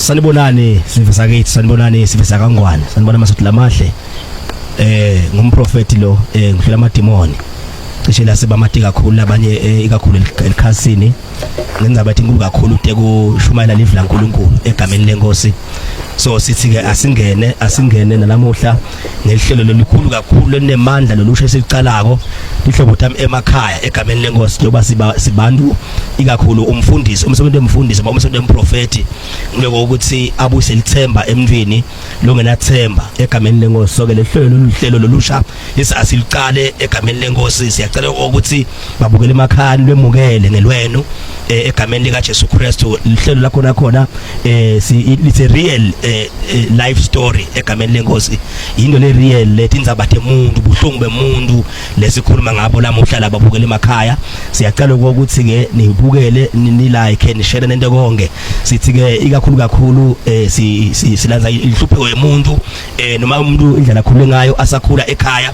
Sanibonani sivisa kithi, sanibonani sivisa kangwane, sanibona masotho lamahle. Ngumprofeti lo ngihlela amadimoni. Cishe la sebamati kakhulu abanye ikakhulu elikhasini. Ngenza bathi inkulu kakhulu ude kushumayela live la uNkulunkulu egameni lenkosi. So sithi ke asingene nalamuhla ngelihlelo lolukhulu kakhulu lenemandla lolusha esicalako lihlobo thami emakhaya egameni lenkosi njoba sibantu ikakhulu umfundisi umsebenzi wemfundisi umsebenzi wemprofeti ngeke ukuthi abuse lithemba emntwini longenathemba egameni lenkosi. So ke lehlelo lolusha asiliqale egameni lenkosi siyacela ukuthi babukele emakhaya lwemukele ngelwenu egameni lika Jesu Kristu. Lihlelo lakho khona it's a real life story egameni lenkosi, into le real lethi inzabathe umuntu buhlungu bemuntu lesikhuluma ngabo lamuhla lababukele emakhaya. Siyacela ukuthi ke nibukele ni like ni share nento konke. Sithi ke ikakhulu silanza ihlupheko yemuntu noma umuntu indlela akhule ngayo asakhula ekhaya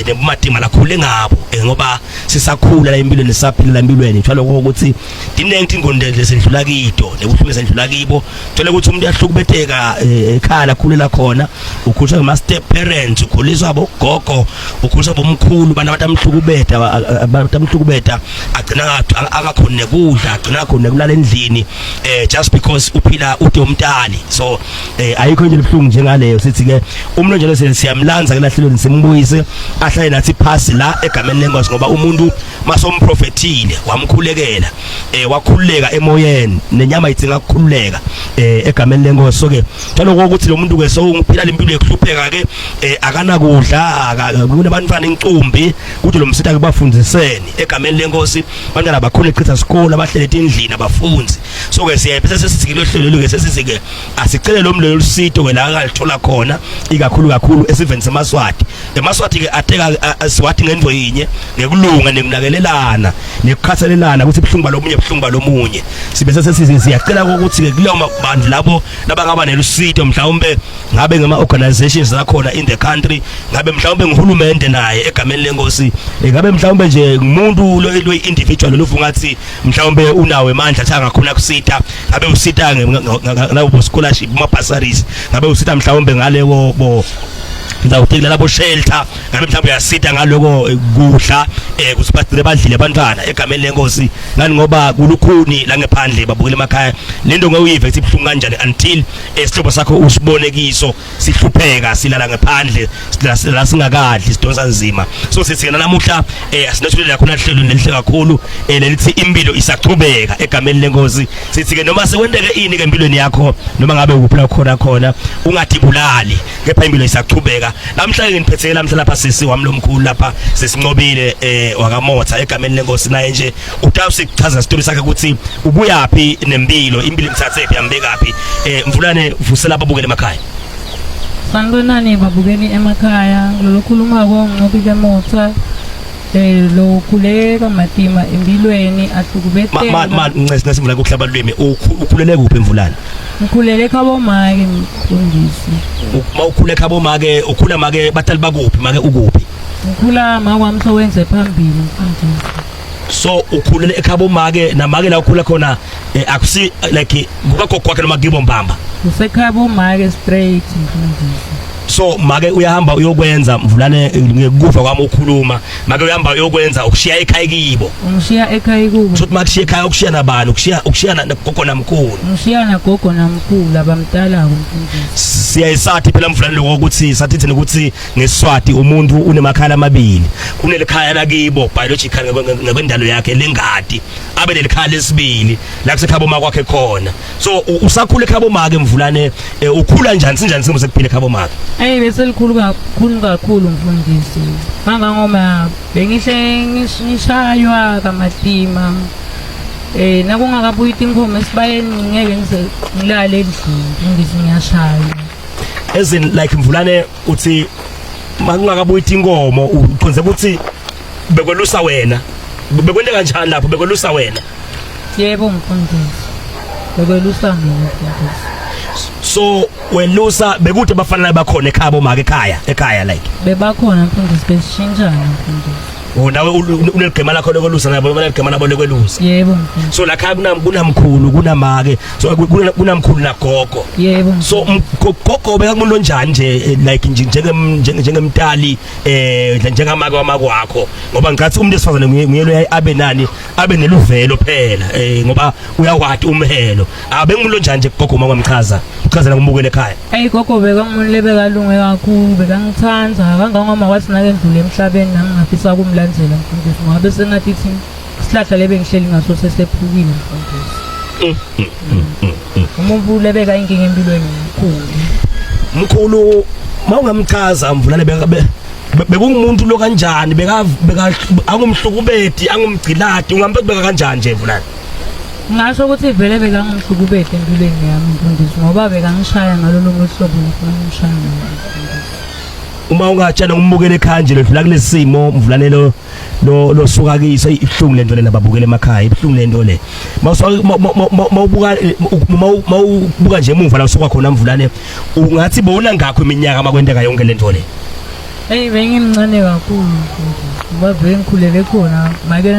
nebumadima lakhule ngabo ngoba sisakhula la empilweni sisaphila la empilweni njalo ukuthi dinenti ingondle lesidlula kito nebuhlungu esendlula kibo. Thola ukuthi umuntu yahlukubetheka ekhaya lakhulela khona, ukhuliswa ngama step parents, ukhuliswa abogogo, ukhuliswa bomkhulu, abantu abatamhlukubeta agcina akakhona nekudla, agcina khona kulala endlini just because uphila ude umntali. So ayikho nje libhlungu njengaleyo. Sithi ke umuntu njalo siyamlanza ke lahlelo simbuyise ahlale nathi phasi la egameni lenkosi ngoba umuntu masomprofetile wamkhulekela wakhululeka emoyeni nenyama idzinga ukukhululeka egameni lenkosi. So ke njalo ukuthi lo muntu ke so ungiphila lempilo yekuhlupheka ke akana kudla kunabantwana incumbi ukuthi lo msitha ke bafundiseni egameni lenkosi abantwana bakhule echitha isikole abahlele endlini abafunzi. So ke siyaphela sesithi lo hlelo ke sesithi ke asicele lo mlelo lusito ke la akalithola khona ikakhulu esiveni semaswati. Emaswati ke ateka siwathi ngendvo yinye ngekulunga nekunakelelana nekukhathalelana ukuthi buhlungu balomunye. Sibe sesithi siyacela ukuthi ke kuleyo bantu labo labangaba nelusito mhlawumbe ngabe ngama organizations zakhona in the country, ngabe mhlawumbe ngihulumende naye egameni lenkosi, ngabe mhlawumbe nje umuntu lo individual lofungathi mhlawumbe unawe amandla athi angakhona kusita, ngabe usita ngabo scholarship ma bursaries, ngabe usita mhlawumbe ngale bo ngizawuthekela labo shelter, ngabe mhlawumbe uyasita ngaloko kudla kusiphathele badlile abantwana egameni lenkosi. Ngani ngoba kulukhuni la ngephandle babukele emakhaya lento ngewuyive ukuthi ibhlungu kanjani until isihlobo sakho usibone kiso sihlupheka silala ngephandle la singakadli sidonsa nzima. So sithi namuhla asinethulela khona hlelo nelihle kakhulu lelithi impilo isaqhubeka egameni lenkosi. Sithi ke noma sekwendeke ini ke empilweni yakho noma ngabe ukuphila khona ungadibulali kepha impilo isaqhubeka. Namhlanje nginiphetheke namhla lapha sisi wami lomkhulu lapha sesinqobile wakamotha egameni lenkosi naye nje utawusi kuchaza story sakhe ukuthi ubuyapi nempilo impilo imthathe yambekapi. Mvulane vusela ababukele emakhaya. Sanibonani babukeli emakhaya, lo khuluma ngobike motha lo khuleka matima empilweni ahlukubetheka. Ncesi simvula ukuhlaba lwimi ukhulele kuphi Mvulane? Ngikhulele ekhabo make mfundisi. Uma ukhulele ekhabo make ukhula make batali bakuphi make ukuphi? Ngikhula makwami sowenze phambili mfundisi. So ukhulele ekhabo make namake la ukhula khona akusi like kukagogo kwakhe noma gibo mbamba? Usekhabo make straight mfundisi. So make uyahamba uyokwenza Mvulane ngekufa kwami ukhuluma make uyahamba uyokwenza ukushiya ekhaya kibo. Ngishiya ekhaya kubo. So makushiya ekhaya ukushiya nabani ukushiya nagogo namkhulu. Ngishiya nagogo namkhulu abamdala kumfundisi. Siyayisathi phela Mvulane lokho ukuthi sathi ukuthi ngeSiswati umuntu unemakhala amabili, kunelekhaya lakibo biological ngekwendalo yakhe lengadi abe lelikhaya lesibili la kusekhabo makwakhe khona. So usakhula ekhabo make Mvulane ukhula njani sinjani simo sekuphila ekhabo make? Bese likhulu kakhulu mfundisi. Ngangoma bengihle ngishaywa kamatima. Nakungakabuyi inkomo esibayeni ngeke ngilale endlini ngisi ngiyashaywa. As in like Mvulane uthi makungakabuyi inkomo uqonze ukuthi bekwelusa wena. Bekwende kanjani lapho bekwelusa wena? Yebo mfundisi. Bekwelusa mina mfundisi. So welusa bekuthi bafanele bakhona ekhabo make ekhaya like bebakhona mfundisi besishintshana mfundisi. nawe uneligema lakho lokwelusa nabo baneligema labo lokwelusa yebo so lakha kunamkhulu kunamake so kunamkhulu nagogo yebo so gogo bekakumuntu onjani nje like njengemtali njengamake wamake wakho ngoba ngathi umuntu esifazane nguyelo abe nani abe neluvelo phela ngoba uyakwati umhelo abengumuntu onjani nje gogo makwamchaza uchazela kumbukele ekhaya gogo bekamuntu lebekalunge kakhulu bekangithanda kangangoma wathi nake ndlule emhlabeni nangingafisa kumlandzela mfundisi ngoba bese ngathi isihlahla lebe ngihleli ngaso sesephukile mfundisi umuntu lebeka inkinga empilweni mkhulu mawungamchaza mvulane bekungumuntu lo kanjani beka angumhlukubedi angumgciladi ungambe beka kanjani nje mvulane ngasho ukuthi vele bekangumhlukubedi empilweni yami mfundisi ngoba bekangishaya ngalolu hlobo ngifuna ngishaya uma ungatshana umbukele ekhaya nje ledlula kulesimo mvulane lo suka kiso ihlungu lento le nababukele emakhaya ihlungu lento le mawubuka nje emuva la usuka khona mvulane ungathi bona ngakho iminyaka makwenteka yonke lento le bengimncane kakhulu ngoba bengikhulele khona make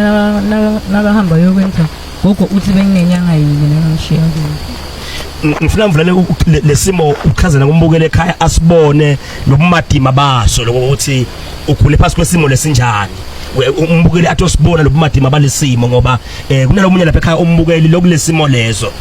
nakahamba yokwenta gogo uthi benginenyanga yini nengishiya ngifuna mvulane lesimo uchazela kumbukele ekhaya asibone lobumadima baso lokuthi ukhule phansi kwesimo lesinjani umbukeli atosibona lobumadima balesimo ngoba kunalomunye lapha ekhaya umbukeli lokulesimo lezo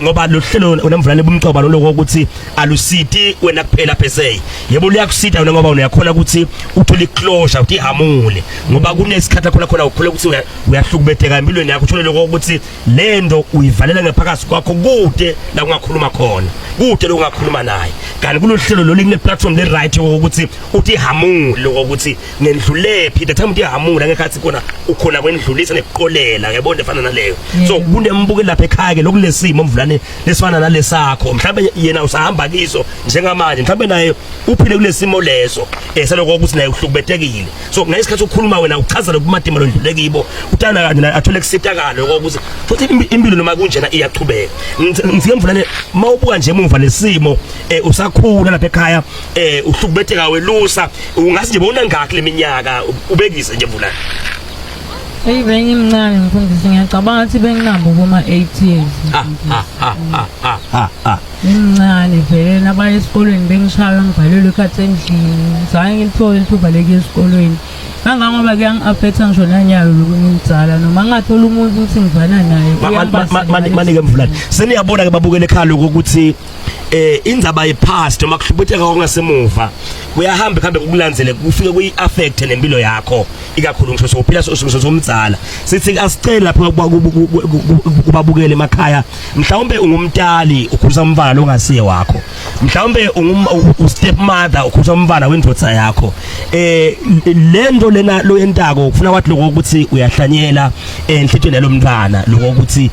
ngoba lo hlelo unemvulane bomcoba lokho ukuthi alusiti wena kuphela phese yebo liyakusita wena ngoba uyakhona ukuthi uthole closure uthi hamule ngoba kunesikhatha khona ukhule ukuthi uyahlukubetheka empilweni yakho uthole lokho ukuthi lento uyivalela ngephakathi kwakho kude la ungakhuluma khona kude lo ungakhuluma naye kanti kulohlelo lo likune platform le right ukuthi uthi hamule ukuthi ngendlule phi the time uthi hamula ngekhathi khona ukhona kwendlulisa neqolela yabona efana naleyo so kunembuke lapha ekhaya ke lokulesimo mvulane lesifana nalesakho mhlawumbe yena usahamba kiso njengamanje mhlawumbe naye uphile kulesimo leso seloko ukuthi naye uhlukubethekile so ngesikhathi ukukhuluma wena uchaza lokumadima londlule kibo utana kanje athole kusitakalo ukuthi futhi impilo noma kunjena iyachubeka ngifike mvulane mawubuka nje emuva lesimo usakhula lapha ekhaya uhlukubetheka welusa ungasi nje bona ngakho leminyaka ubekise nje mvulane bengimncane mfundisi ngiyacabanga ukuthi benginabo kuma 8 years ngimncane vele nabanye esikolweni bengishaya ngivalelwe ikhathi endlini zange ngilithole ithuba leki esikolweni kangangoba kuyangi-affecta ngisho nanyalo lokungimdzala noma ngathola umuntu ukuthi ngivana naye manike mvulane seniyabona ke babukele ekhaya lokho ukuthi indzaba yepast noma kuhlubetheka kongasemuva kuyahamba kuhambe kukulandzele kufike kuyi-affect nempilo yakho ikakhulu ngisho sokuphila somdzala sithi asicela lapha kubabukele emakhaya mhlawumbe ungumtali ukhulisa umntwana lo ngasiye wakho mhlawumbe step mother ukhulisa umntwana wendvodza yakho lento lena lo yentako ufuna kwathi lokho ukuthi uyahlanyela enhlitshweni yalo mntwana lokho ukuthi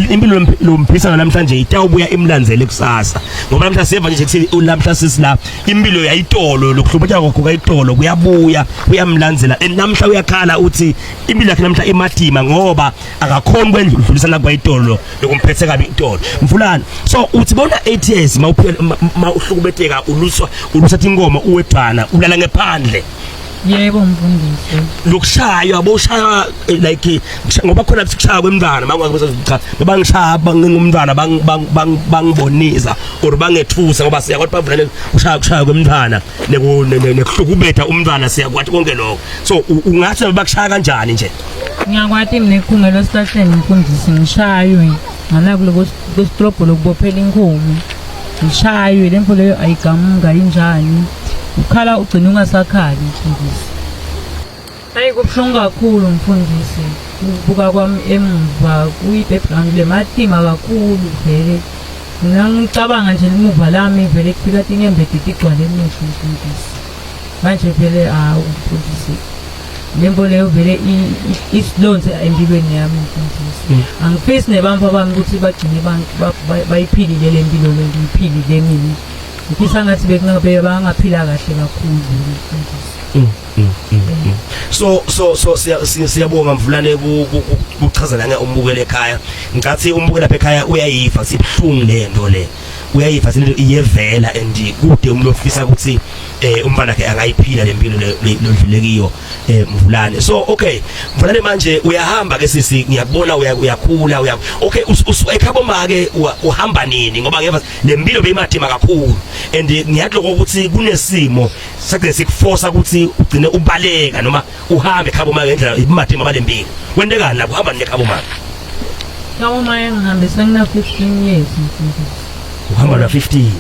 impilo lomphisa namhlanje itawubuya imlandzele kusasa ngoba namhlanje siyeva nje ukuthi namhlanje sisila impilo yayitolo lokuhlubetha kwakho kayitolo kuyabuya kuyamlandzela namhla uyakhala uthi impilo yakhe namhla emadima ngoba akakhoni kwendlulisana kwayitolo lokumphethe kabi itolo mfulana so uthi bona 8 years mawuhlukubetheka ulusa inkomo uwedwana ulala ngephandle yebo mfundisi lokushaya aboshaya like ngoba khona kushaya kwemntwana mangakubuza cha bangishaya ngingumntwana bangibonisa or bangethusa ngoba siyakwathi bavulele kushaya kwemntwana nekuhlukubetha umntwana siyakwathi konke lokho so ungathi bakushaya kanjani nje ngiyakwathi mina ekhungelo esihlahleni mfundisi ngishaywe nganaku lokustropho lokubophela inkomo ngishaywe lempo leyo ayigamunga injani ukhala ugcina ungasakhali mfundisi hayi kubuhlungu kakhulu mfundisi ubuka kwami emuva kuyi-background lematima kakhulu vele ngicabanga nje limuva lami vele kufika tinyembedide igcwale emuhle mfundisi manje vele mfundisi lempo leyo vele isilonze empilweni yami mfundisi angifisi nebampa bami ukuthi bagcine bayiphilile le mpilo le ngiyiphilile mina ngifisa ngathi bangaphila kahle kakhulu so siyabonga mvulane kuchazela nge umbukele ekhaya ngathi umbukela lapha ekhaya uyayiva sibhlungu lento le uyayiva into iyevela and kude umuntu ofisa ukuthi umfana wakhe angayiphila lempilo lodlulekiyo Mvulane. So okay Mvulane manje uyahamba ke sisi ngiyakubona uyakhula okay ekhabo make uhamba nini ngoba ngeva lempilo beyimadima kakhulu and ngiyathi ukuthi kunesimo sakhe sikuforce ukuthi ugcine ubaleka noma uhambe ekhabo make ngendlela imadima balempilo kwendekani la kuhamba nekhabo make Kama maya ngihambe sengina 15 years mfundisi. Uhamba na 15.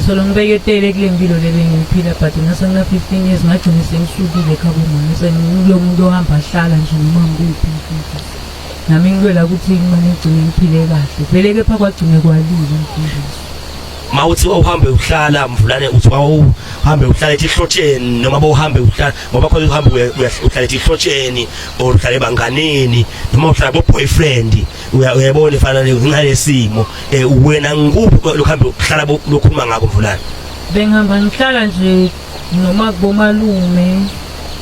So ngibeketele kule mpilo lebengiphila but ngasengina 15 years ngagcina sengisukile ekhabo manje sengilomuntu ohamba hlala nje noma ngikuphi mfundisi. Nami ngilwela ukuthi ngimane ngigcine ngiphile kahle. Vele ke pha kwagcine kwalile mfundisi. Mawuthi uhambe uhlala Mvulane uthi uhambe uhlala ehlotsheni noma bawuhambe uhlala ngoba khona uhambe uhlala ehlotsheni or uhlala ebanganeni noma uhlala bo boyfriend uyabona efana ngalesimo wena ngikuphi lokhambe uhlala lokhuluma ngako Mvulane Bengihamba ngihlala nje noma kubomalume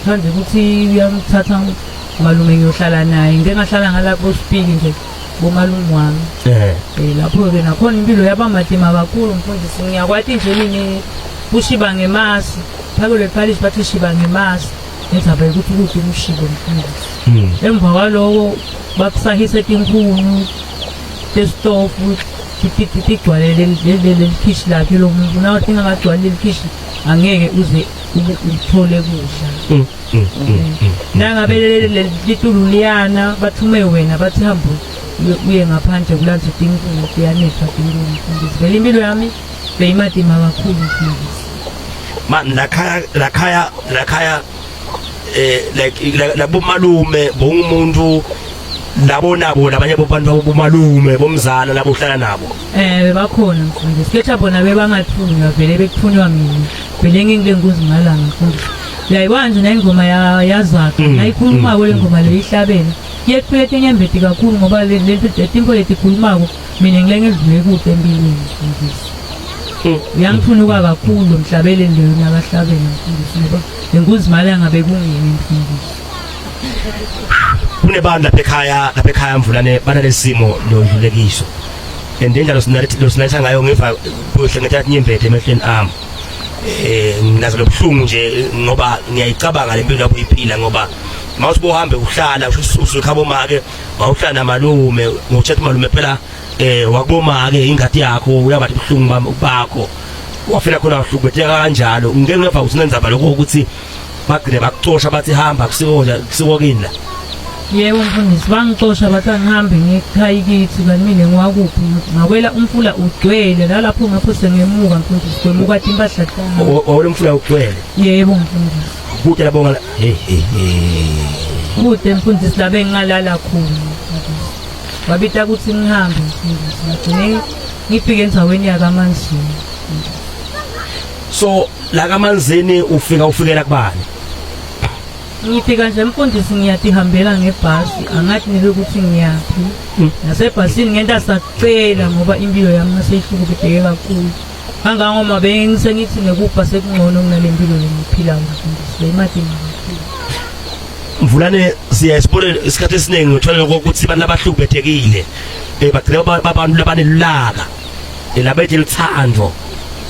manje ukuthi uyamthatha malume ngiyohlala naye ngengahlala ngalapho speak nje bomalume wami lapho ke nakhona impilo yabamadima kakhulu mfundisi ngiyakwathi nje mini ushiba ngemasi phakule palish bathi shiba ngemasi ngizaba ukuthi ukuthi umshibo mfundisi emva kwaloko bakusahise tinkunu testofu titigcwale le kitchen lakhe lo muntu nawo tinga ngagcwale le kitchen angeke uze uthole kudla nangabe litulu liyana bathume wena bathi hamba uye ngaphandle kulanza tinkuni kuyanetha tinkuni mfundisi vele impilo yami beyimadima kakhulu mfundisi man lakhaya like labo malume bongumuntu labo nabo labanye bobantu bomalume bomzala labo uhlala nabo bakhona mfundisi ketha bona bebangathunywa vele bekuthunywa mina vele ngingenguzi ngalanga mfundisi uyayibona nje ingoma yazakhe nayikhuluma kwele ngoma le ihlabela yekuphela tenyembeti kakhulu ngoba le timpo letikhulumako mina ngilengedlule kude empilweni mfundisi uyangithunuka kakhulu mhlabele leyo nakahlabela mfundisi ngoba ngenguzimali angabe kungini mfundisi kunebantu lapha ekhaya Mvulane banalesimo lodlulekiso endendalo sinatha ngayo ngiva kuhle ngethatha inyembeti emehlweni ami nginazo lobuhlungu nje ngoba ngiyayicabanga lempilo lapho iphila ngoba mawuthi bohambe uhlala usukhabo make wawuhlala namalume ngothetha malume phela wakuboma ke ingadi yakho uyabathi ubuhlungu bakho wafela khona uhlubetheka kanjalo ngeke ngeva usinenzaba lokho ukuthi bagcine bakuxosha bathi hamba kusikokini la yebo mfundisi bangixosha bathi ngihambe ngekhaya kithi kanti mina ngiwakuphi ngakwela umfula ugcwele lapho ngapho sengemuka mfundisi kwemuka impahla zami wawule umfula ugcwele yebo mfundisi kude labo ngala kude mfundisi labe ngalala khona babita ukuthi ngihambe mfundisi ngagcine ngifike endaweni yakaManzini so la kaManzini ufikela kubani ngifika nje mfundisi ngiyatihambela ngebhasi angathi nilokuthi ngiyaphi nasebhasini ngenta sacela ngoba impilo yami naseyihlukupheke kakhulu kangangoma bengisengithi ngekupha sekungcono kunalempilo lengiphila mfundisi leyimadini kakhulu Mvulane siyasibona isikhathi esiningi uthola ukuthi abantu abahlubethekile bagcina abantu labanelulaka labethi lithando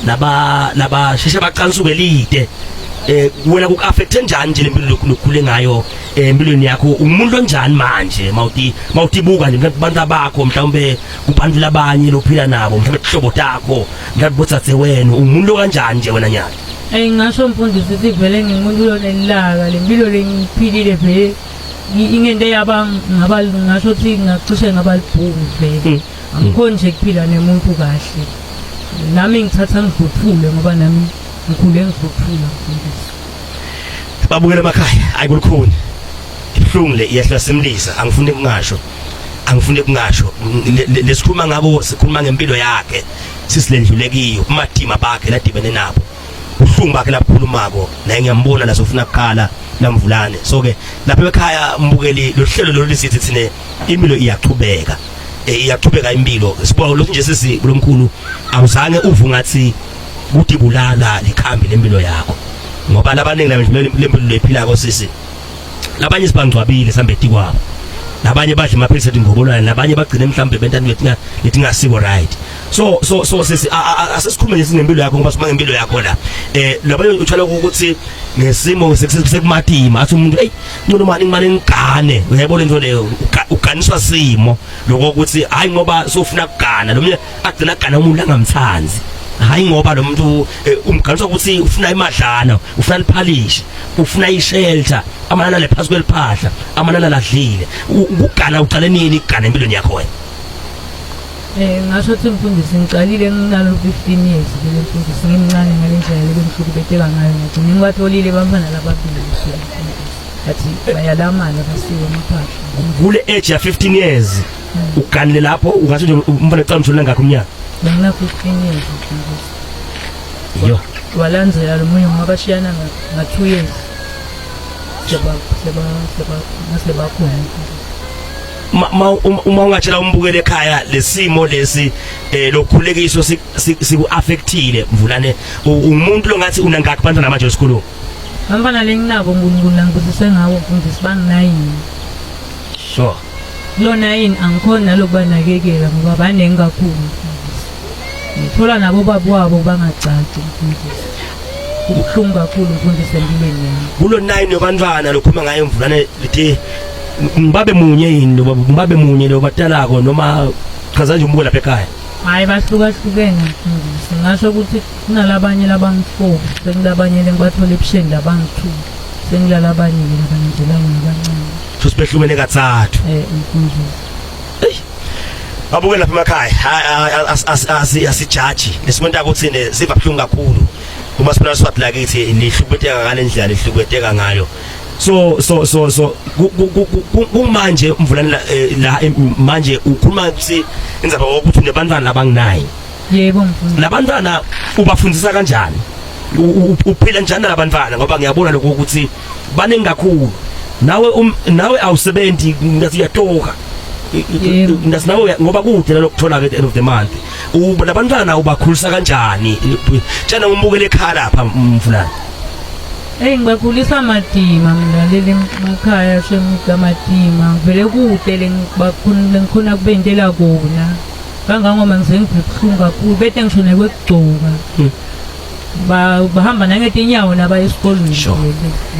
laba sheshe baqansuke elide wena kuaffect njani nje lempilo lokukhule ngayo empilweni yakho umuntu onjani manje mawutibuka nje ngabantu abakho mhlawumbe kubantu labanye lophila nabo mhlawumbe ihlobo takho mhlawumbe botsathe wena umuntu kanjani nje wena nyana ngasho mfundisi sivele ngimuntu lonelaka lempilo lengiphilile vele ingente yaba ngasho ukuthi ngacishe ngabalibhuku vele angikhona nje kuphila nemuntu kahle nami ngithatha ngigudphule ngoba nami ngikhule ngigudphula mfundisi babukela emakhaya ayikulukhuni ihlungu le iyehla simlisa angifuni kungasho lesikhuluma ngabo sikhuluma ngempilo yakhe sisilendlulekiyo umadima bakhe ladibene nabo uhlungu bakhe lakhulumako naye ngiyambona la sofuna ukukhala laMvulane so ke lapha ekhaya mbukeli lo hlelo lo lisithi thine impilo iyachubeka iyachubeka impilo sibona lokhu nje sisi kulomkhulu awuzange uvu ngathi kudibulala likhambi lempilo yakho ngoba labaningi lempilo lephilako sisi labanye sibangcwabile sambeti kwabo labanye badla amaphilisi ethi ngobolwane labanye bagcina mhlambe bentana letingasiko right so sisi asisikhulume nje sinempilo yakho ngoba sima ngempilo yakho la laba utshala ukuthi ngesimo sekumatima athi umuntu hey umuntu manje imali ngigane uyayibona into leyo uganiswa simo lokho ukuthi hayi ngoba sofuna kugana lo munye agcina kugana umuntu angamthanzi hayi ngoba lo muntu umganiswa ukuthi ufuna imadlana ufuna liphalishi ufuna ishelter amanana lephansi kweliphahla amanana ladlile ukugana uqale nini kugana empilweni yakho wena ngasho ukuthi mfundisi ngiqalile nginalo 15 years le mfundisi ngimncane ngalendlela lebengihlukubeteka ngayo ngagcina ngibatholile bamfana lababili athi bayalamana basiwe emaphahla kule age ya 15 years uganile lapho ungathi nje umfana ecala umshona ngakho umnyaka ngina 15 years mfundisi yo walandzela lo munye ngoba shiyana nga 2 years seba khona uma ungatshela umbukele ekhaya lesimo lesi lokhulekiso siku affectile mvulane umuntu lo ngathi unangakho bantwana manje esikolweni bantwana lenginabo uNkulunkulu ngibusise ngawo mfundisi bangi9 sure lo 9 angikhona lokubanakekela ngoba banengi kakhulu ngithola nabo babwabo bangacaci mfundisi ubuhlungu kakhulu mfundisi empilweni yami kulo 9 yobantwana lokhuma ngayo mvulane lithi ngibabe munye yini ngibabe munye lo batalako noma chaza nje umbuko lapha ekhaya hayi bahlukahlukene mfundisi ngasho ukuthi kunalabanye labang4 sekilabanye lengibathole ebusheni labang2 sengilalabanye labanjelana abancane so sibehlukene kathathu mfundisi abuke lapha emakhaya asijaji lesimuntu akuthini siva buhlungu kakhulu uma sifuna swat lakithi lihlukubeteka ngalendlela lihlukubeteka ngayo so kumanje mvulana la manje ukhuluma ukuthi inzaba ukuthi unebantwana labang9 yebo mfundisi labantwana ubafundisa kanjani uphila njani labantwana ngoba ngiyabona lokho ukuthi baningi kakhulu nawe awusebenzi ngathi uyatoka nasinawe ngoba kude lokuthola ke at the end of the month labantwana ubakhulisa kanjani tshana umbukele ekhaya lapha mfulana ngibakhulisa madima mina leli emakhaya shemamadima vele kude lengikhona kube intela kona kangangoma ngisengibuhlungu kakhulu bete ngishone kwekugcoka bahamba nangetinyawo nabaya esikolweni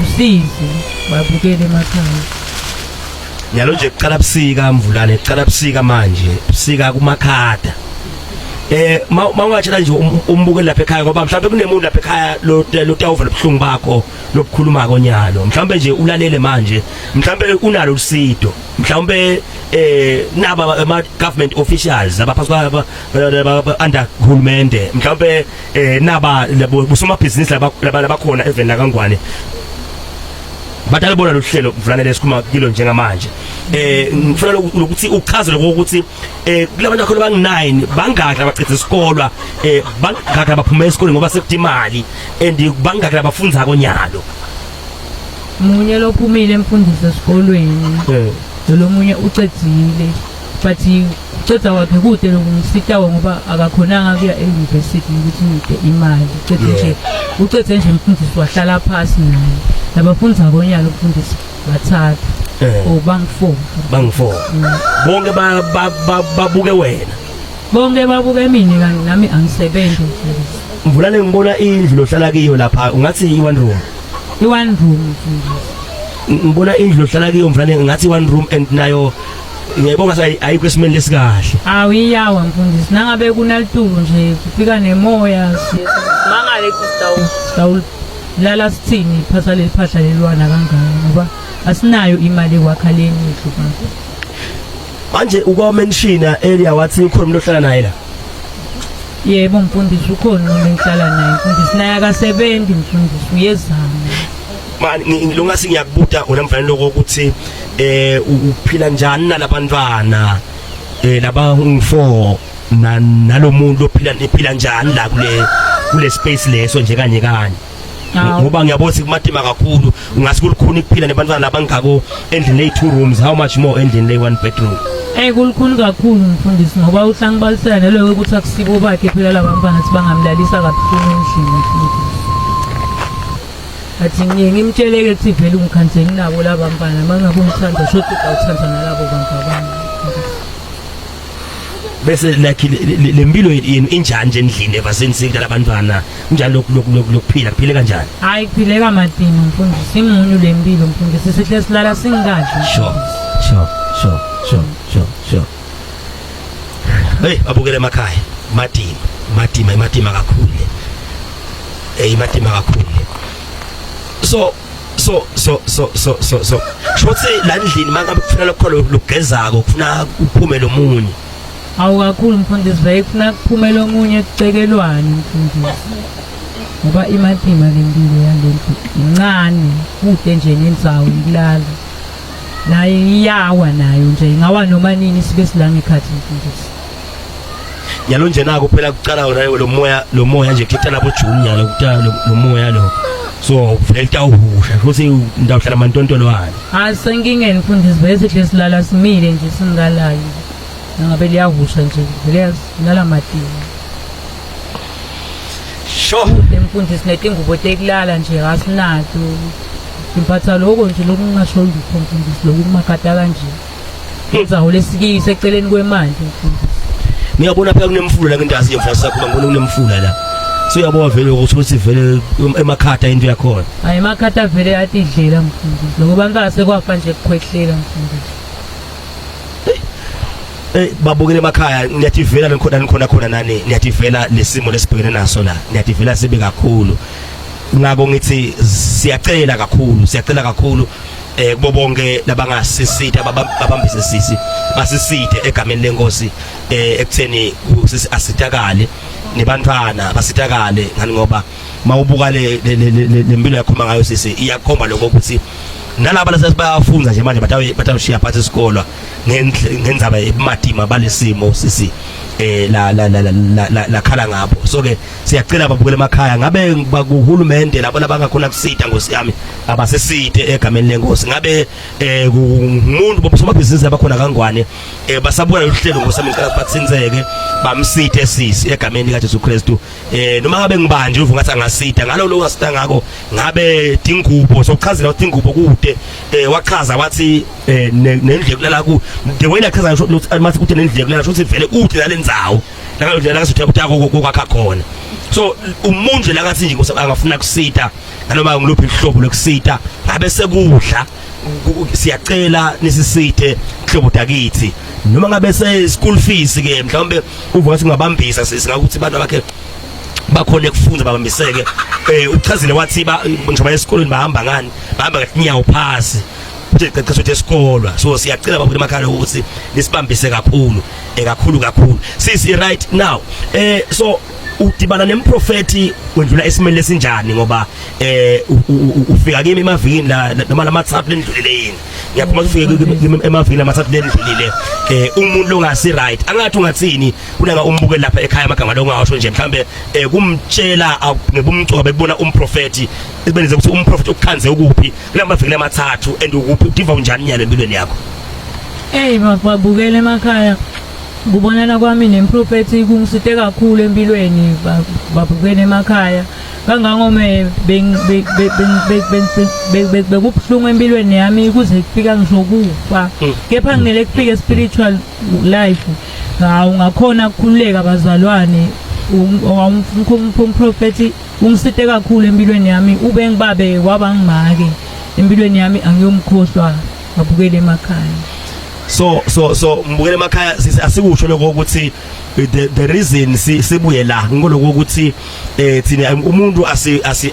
usizi babukele emakhaya yalo nje kuqala busika mvulane kuqala busika manje busika kumakhada mawungatshela nje umbukeli lapha ekhaya ngoba mhlawumbe kunemuntu lapha ekhaya lo tawuva lobuhlungu bakho lokukhuluma konyalo mhlawumbe nje ulalele manje mhlawumbe unalo usido mhlawumbe naba ama government officials abaphakathi under hulumende mhlawumbe naba busoma business labakhona evena kangwane batalibona lohlelo mvulane lesikhuma kilo njengamanje ngifuna ukuthi uchaze lokho ukuthi kulabantu akho bang9 bangakho abacitha isikolo bangakho abaphuma esikoleni ngoba sekudima imali and bangakho abafundza konyalo munye lophumile emfundisi esikolweni lo munye ucedzile but ucedza wakhe kude lokungisitawo ngoba akakhonanga kuya e-university ukuthi ngide imali ucedze nje emfundisi wahlala phansi naye labafundza konyalo umfundisi bathathu bang4 bonke babuke wena bonke babuke mina kanye nami angisebenzi mvulane ngibona indlu lohlala kiyo lapha ungathi i1 room ngibona indlu lohlala kiyo mvulane ngathi 1 room and nayo ngiyabonga ayikho esimeni lesikahle awiyawa mfundisi nangabe kunalitulu nje kufika nemoya mangale kustawu lala sithini phasa leliphahla lelwana kangaka ngoba asinayo imali ekwakhaleni yethu manje ukwamenshina earlier wathi ukhona lo hlala naye la yebo mfundisi ukhona ngihlala naye mfundisi naye akasebenzi mfundisi uyezama mani ngilongasi ngiyakubuta ulamfana lokho ukuthi uphila njani nalabantwana laba ngu4 nalomuntu ophila njani la kule space leso nje kanye ngoba ngiyabona ukuthi kumadima kakhulu ungasi kulukhuni kuphila nebantwana labangako endlini le2 rooms how much more endlini le1 bedroom kulukhuni kakhulu mfundisi ngoba uhlangibalisela nalo ukuthi akusibo bakhe phela labantwana sibangamlalisa kabuhlungu endlini athi ngimtsheleke ukuthi vele ungikhanze nginabo labantwana mangabe umthanda shothi awuthanda nalabo bantu abanye bese like lempilo yenu injani nje endlini evasensikela labantwana kunjani lokuphila kuphile kanjani hayi kuphileka Matima mfundisi imunyu lempilo mfundisi sihle silala singadli sure hey abukele emakhaya Matima kakhulu Matima kakhulu so shotse la ndlini mangabe kufuna lokho lokugezako kufuna uphume lo munye awu kakhulu mfundisi vayifuna kuphumela omunye ekucekelwane mfundisi ngoba iMatima lempilo yalento incane kude nje nendzawo ikulala naye iyawa nayo nje ingawa noma nini sibe silanga ekhathi mfundisi yalo nje nako phela kucala nayo lo moya nje kutala bo June yalo kutala lo moya lo so vele tawuhusha futhi ndawuhlala mantontolo wani asengingeni mfundisi bese sihle silala simile nje singalayo ngabe liyahusha nje vele silala Matima sure emfundisi netingubo tekulala nje asinato impatha lokho nje lokungasho lutho mfundisi lokumakata kanje indzawo lesikise eceleni kwemanje mfundisi ngiyabona phela kunemfula la ngindazi yemfundisi sakho ngibona kunemfula la so uyabona vele ukuthi vele emakhata into yakhona hayi emakhata vele atidlela mfundisi ngoba ngase kwafa nje kukhwehlela mfundisi babukele emakhaya niyativela nikhona nani niyativela lesimo lesibhekene naso la niyativela sibe kakhulu ngako ngithi siyacela kakhulu kubo bonke labangasisita babambise sisi basisite egameni lenkosi ekutheni asitakale nebantwana basitakale ngani ngoba mawubuka lempilo yakhoma ngayo sisi iyakhomba lokho ukuthi nalaba lasebafunda nje manje batawushiya phansi isikolo ngendzaba eMatima balesimo sisi la khala ngapho so ke siyacela babukele emakhaya ngabe bakuhulumende labo labangakhona kusita Nkosi yami abasesite egameni lenkosi ngabe umuntu bomsomabhizinisi abakhona kangwane basabona uhlelo Nkosi yami ngicela batsinzeke bamsite sisi egameni kaJesu Kristu noma ngabe ngibanje uvu ngathi angasita ngalo lo ngasita ngako ngabe tingubo sokuchazela ukuthi ingubo kude wachaza wathi nendle kulala ku the way lachaza mathi kude nendle kulala shothi vele kude lalenzawo la ngasuthi akutako kokwakha khona so umuntu la ngathi nje Nkosi angafuna kusita noma ngiluphi ihlobo lokusita ngabe sekudla siyacela nisisite ihlobo dakithi noma ngabe se school fees ke mhlawumbe uvuka ukuthi ngabambisa singakuthi abantu abakhe bakhona ekufunda babambiseke uchazile wathi njengoba esikoleni bahamba ngani bahamba ngenyawo phasi uthi qeqesho lesikolo so siyacela babukele emakhaya ukuthi nisibambise kakhulu sisi right now so udibana nemprofeti wendlula esimele lesinjani ngoba ufika kimi emavikini la noma lamathathu lendluleleni ngiyakhuluma ufike emavikini lamathathu lendlulile umuntu longasi right angathi ungathini kunanga umbukeli lapha ekhaya amagama lo ngasho nje mhlambe kumtshela ngebumcuka bebona umprofeti ibenze ukuthi umprofeti ukukhanze ukuphi lamaviki lamathathu and ukuphi udiva unjani nyalo empilweni yakho babukele emakhaya kubonana kwami nemprofeti kungisite kakhulu empilweni babukele emakhaya kangangome bekubhlungu empilweni yami kuze kufika ngisho kufa kepha ngile kufika spiritual life ungakhona ukukhululeka abazalwane umprofeti ungisite kakhulu empilweni yami ube ngibabe wabangimake empilweni yami angiyomkhohlwa babukele emakhaya so mbukele emakhaya asikusho lokho ukuthi the reason sibuye la ngoloko ukuthi thina umuntu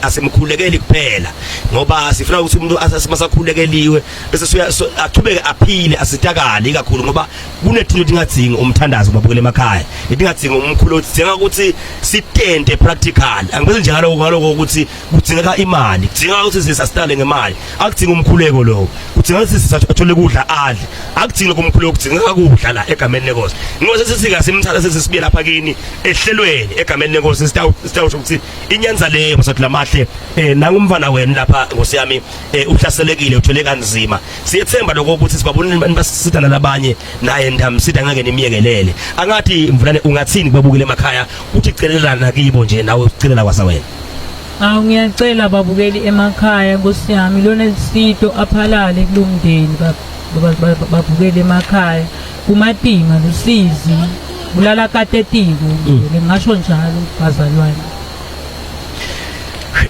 asimkhulekeli kuphela ngoba sifuna ukuthi umuntu asimasakhulekeliwe bese aqhubeke aphile asitakale kakhulu ngoba kunethinto tingadzinga umthandazo babukele emakhaya etingadzinga umkhulu udzinga ukuthi sitente practical angibese njalo ngaloko ukuthi kudzingeka imali kudzinga ukuthi sisastale ngemali akudzinga umkhuleko lo kudzinga ukuthi sisathole kudla adle akudzinga kumkhuleko kudzinga kudla la egameni lenkosi ngoba sesifika simthatha sesibiye lapha kini ehlelweni egameni lenkosi sitawusho ukuthi inyanza leyo msathi lamahle nangumfana wena lapha Nkosi yami uhlaselekile uthole kanzima siyethemba lokho ukuthi sibabonile basisita nalabanye naye ndamsida ngeke nimiyekelele angathi mvulane ungathini babukele emakhaya uthi celelana kibo nje nawe ucelela kwasa wena ngiyacela babukeli emakhaya Nkosi yami lona isito aphalale kulomndeni babukele emakhaya kuMatima lusizi ulala katetiko ngingasho njalo bazalwane.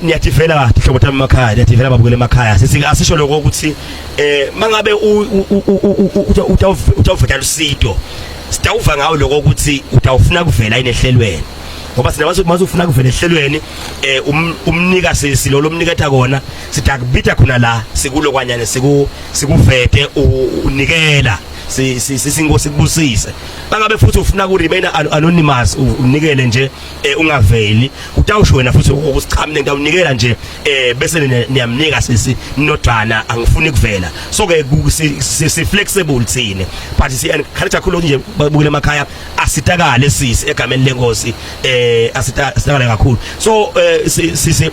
Niyativela ihlobo tami emakhaya, niyativela babukele emakhaya. Sithi asisho lokho ukuthi mangabe utawuvela usido, sitawuva ngawo lokho ukuthi utawufuna kuvela inehlelweni. Ngoba sina masufuna kuvela ehlelweni umnika silo lomniketha kona sithi akubitha khona la sikulo kwanyane sikuvete unikela sisingosi kubusise. Bangabe futhi ufuna ku remain anonymous unikele nje ungaveli utawusho wena futhi ukusichama into unikela nje bese niyamnika sisi nodwana angifuni kuvela. So ke si flexible thine but si encourage kakhulu nje babukele emakhaya asitakale sisi egameni lenkosi asitakale kakhulu. So sisi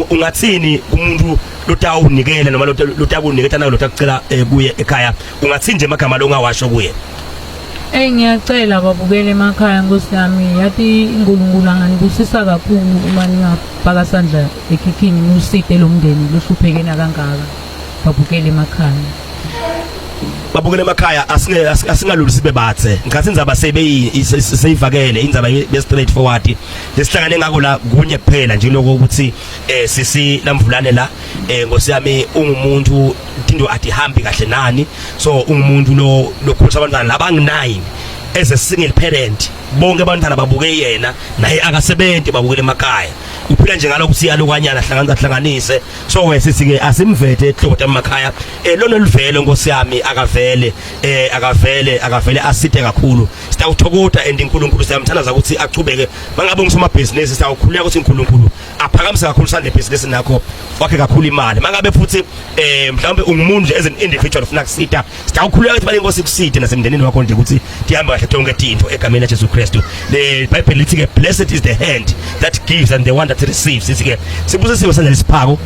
ungathini umuntu lotawunikela noma lotakuniketha nayo lotakucela kuye ekhaya ungathini nje magama longawasho kuye? Ngiyacela babukele emakhaya Nkosi yami, yathi uNkulunkulu anganibusisa kakhulu uma ningabhaka sandla ekhikhini nusite lomndeni lohluphekena kangaka. Babukele emakhaya. Babukele emakhaya asingalulu sibe bathe ngathi indzaba seyivakele indzaba be straight forward lesihlangane ngako la kunye kuphela nje lokho ukuthi sisi lamvulane la Nkosi yami ungumuntu into athi hambi kahle nani. So ungumuntu lokhulisa abantwana labangi9 as a single parent, bonke abantwana babuke yena naye akasebenzi babukele emakhaya. Uphila nje ngalokho ukuthi yalokwanyana hlanganise. So sithi ke asimvete ehlobo emakhaya lona livele Nkosi yami akavele asite kakhulu. Sitawuthokoda and uNkulunkulu siyamthandaza ukuthi achubeke mangabe ngisoma business sitawukhuleka ukuthi uNkulunkulu aphakamise kakhulu sande business nakho wakhe kakhulu imali. Mangabe futhi mhlawumbe ungumuntu as an individual ufuna kusita sitawukhuleka ukuthi bale Nkosi kusite nasemndenini wakho nje ukuthi tihambe kahle tonke izinto egameni laJesu Kristu. Le Bible lithi ke blessed is the hand that gives and the one that receives. Sithi ke sibusisiwe sandla lesiphako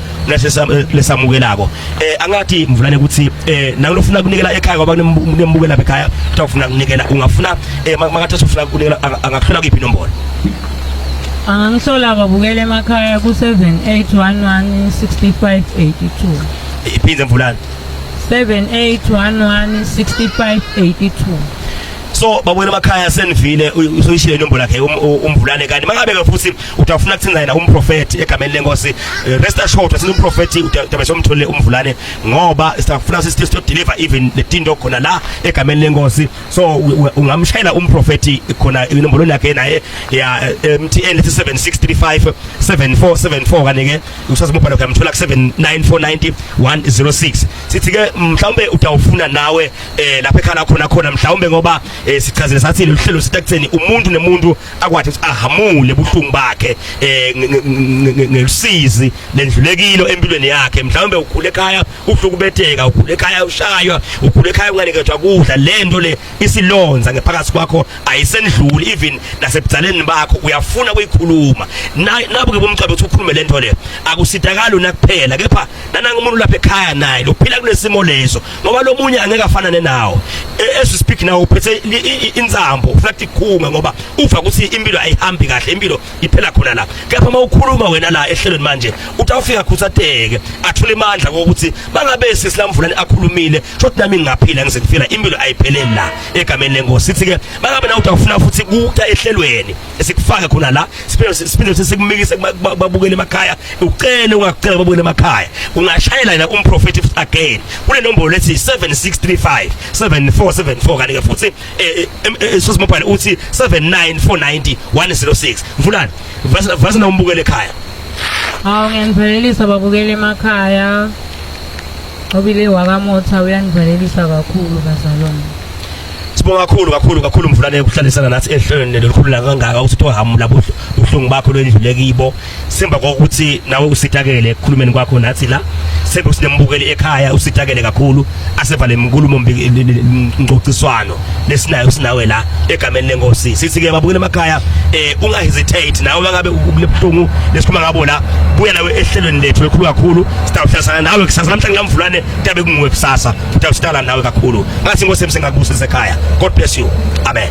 lesamukelako. Angathi mvulane ukuthi nangilofuna kunikela ekhaya ngoba kunembukela lapha ekhaya utawufuna kunikela ungafuna makathatha ufuna kunikela angahlola kuphi inombolo? Angihlola babukele emakhaya ku 78116582. Iphinze mvulane 78116582. So babukele emakhaya senivile usoyishile inombolo yakhe umvulane kanti mangabe ke futhi utafuna ukuthenza yena umprofeti egameni lenkosi rest assured ukuthi umprofeti utabe somthole umvulane ngoba sitafuna sithi to deliver even the tindo khona la egameni lenkosi. So ungamshayela umprofeti khona inombolo yakhe naye ya MTN lethi 76357474 kanti ke usazimubhala uyamthola ku 79490106. Sithi ke mhlawumbe utawufuna nawe lapha ekhaya khona mhlawumbe ngoba sichazile sathi lohlelo sitakutheni umuntu nemuntu akwathi ukuthi ahamule ubuhlungu bakhe ngelusizi lendlulekilo empilweni yakhe. Mhlawumbe ukhule ekhaya uhlukubetheka, ukhule ekhaya ushaywa, ukhule ekhaya unganikethwa kudla, lento le isilonza ngephakathi kwakho ayisendluli even nasebuzaleni bakho uyafuna ukuyikhuluma nabo ke bomcabe ukuthi ukhulume lento le akusitakala unakuphela kepha nanangumuntu lapha ekhaya naye lophila kulesimo leso ngoba lo munye angeke afana nawo as we speak now uphethe inzambo ufuna ikhuma ngoba uva ukuthi impilo ayihambi kahle, impilo iphela khona la. Kepha mawukhuluma wena la ehlelweni manje utawufika khuthateke athule amandla ukuthi bangabe sisilamvulane akhulumile shothi nami ngingaphila ngizekufika impilo ayipheleli la egameni lenkosi. Sithi ke bangabe na utawufuna futhi kuta ehlelweni esikufaka khona la siphinde sikumikise babukele emakhaya ucele ungacela babukele emakhaya ungashayela na umprofeti again kule nombolo lethi 76357474 kanti ke futhi sosmobile uthi 79490106. Mvulane vasa na umbukele ekhaya. Ngiyaniphelelisa babukele emakhaya. Obile wakamotha uyaniphelelisa kakhulu bazalwane. Sibonga kakhulu mvulane ukuhlalisana nathi ehlelweni lelikhulu kangaka ukuthi uhamula ubuhlungu bakho lendlule kibo. Semba ukuthi nawe usitakele ekukhulumeni kwakho nathi la. Semba usinembukele ekhaya usitakele kakhulu asevale inkulumo ngcociswano lesinayo sinawe la egameni lenkosi. Sithi ke babukele emakhaya unga hesitate nawe bangabe ukulebuhlungu lesikhuluma ngabo la buya nawe ehlelweni lethu lekhulu kakhulu sitawuhlasana nawe kusasa namhlanje ngamvulane tabe kunguwe kusasa utawusitala nawe kakhulu ngathi Nkosi emsengakubusisa ekhaya. God bless you. Amen.